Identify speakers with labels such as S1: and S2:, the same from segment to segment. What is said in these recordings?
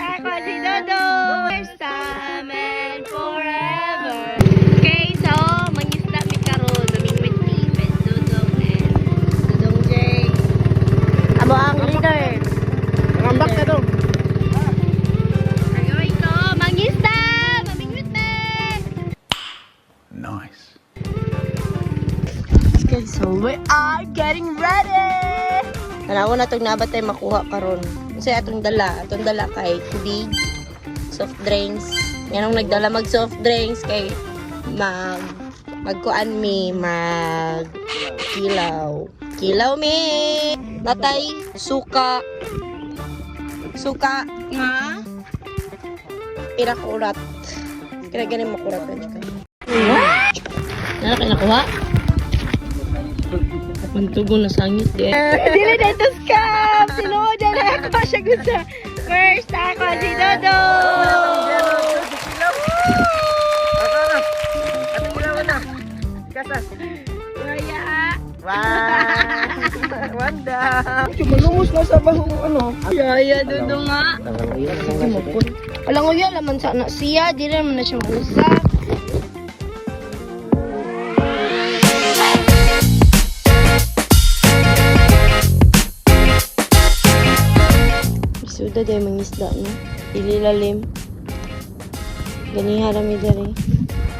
S1: ako si Dodo. First time and forever. Okay, so, mangisda mi karon. Namingwit ni Miss Dodong and Dodong J. Amo ang leader.
S2: Ngambak ka dong.
S1: Ayoy ko, mangisda! Mamingwit na!
S3: Nice.
S1: Okay, so we are getting ready! Tanaw na itong nabatay makuha karon. Kasi atong dala kay tubig, soft drinks. Yan ang nagdala mag soft drinks kay magkuan mi, kilaw mi. Natay suka nga pinakurat. Kaya ganin makurat ka dyan. Nala kayo nakuha? Mantugo na sangit din. Dili na ito scam! Sinuodan na ako siya gusto. First ako si Dodo! Waya!
S2: Wanda. Malungos na sa bahong ano.
S1: Yaya, Dodo nga. Alam ko yun, laman sa anak siya. Di naman na siya usap. Suda dahil mangisda no. Ililalim. Ganiha rami dari.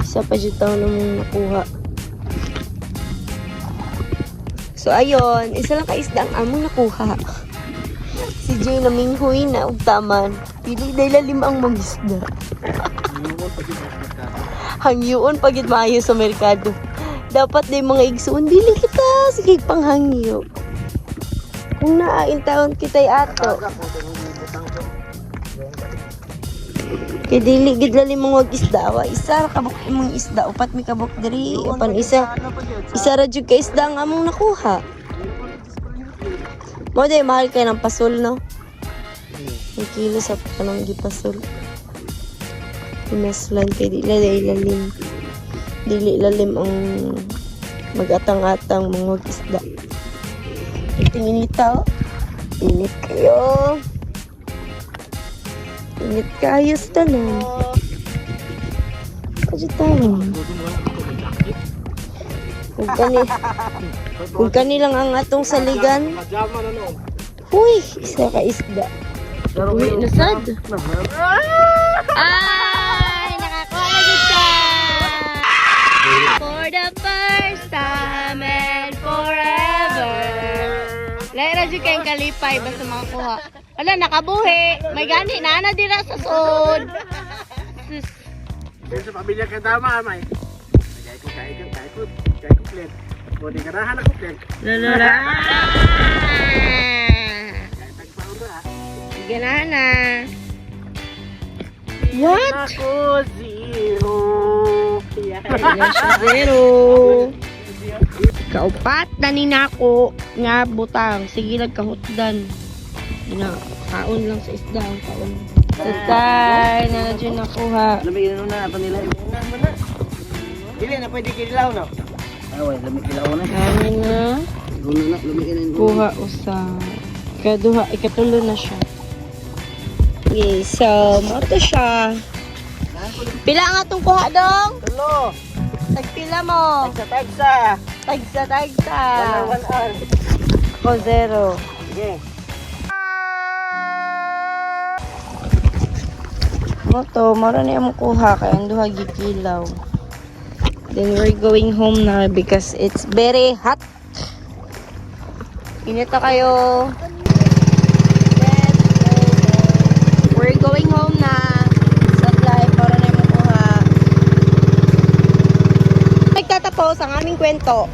S1: Isa pa dyan taon na mong nakuha. So ayun, isa lang ka-isda ang among nakuha. Si Jay naminghoy na ugtaman. Pili dahil lalim ang mangisda. Hangyoon pagit maayo sa merkado. Dapat day mga igsoon, dili kita. Sige, panghangyo. Kung naain taon kita'y ato. Kay dili gid lalim mga isda wa isa ra kabuk imong isda upat mi kabuk diri apan isa ra jud ka isda ang among nakuha. Mo day mahal kay ng pasol no. 1 kilo sa kanang gipasol. Imaslan kay dili lalim ang magatang-atang mga isda. Tingin ito. Init kayo. Init kayo sa tanong. Kasi tayo. Kung kani lang ang atong saligan. Uy, isa ka isda. Uy, nasad. Ay, nakakuha na dyan siya. For the first time and forever. Laira dyan kayong kalipay basta makakuha. Wala, nakabuhi. May gani, nana dira sa sod. Sus.
S2: Sa pamilya ka tama, may. Kaya ko, plan. Bodi karahan ako, plan.
S1: Lalala. Sige na. What?
S2: Ako, zero.
S1: Zero. Kaupat na ninako nga butang. Sige, nagkahutdan. Kaon lang sa isda ang kaon. Tatay, na dyan nakuha.
S2: Lamigin na panila. Dili na pwede kilaw no. Away, lamig kilaw na.
S1: Kanin na.
S2: Lamigin na.
S1: Kuha usa. Ikatulo na siya. Okay, so, mato siya. Pila nga itong kuha dong?
S2: Tulo.
S1: Tagpila mo.
S2: Tagsa.
S1: Tagsa.
S2: 1 hour.
S1: Ako, 0.
S2: Sige.
S1: Moto, mara na yung kuha kaya ang duha gikilaw. Then we're going home na because it's very hot. Init na kayo. We're going home na. Supply, para na yung kuha. Nagtatapos ang aming kwento.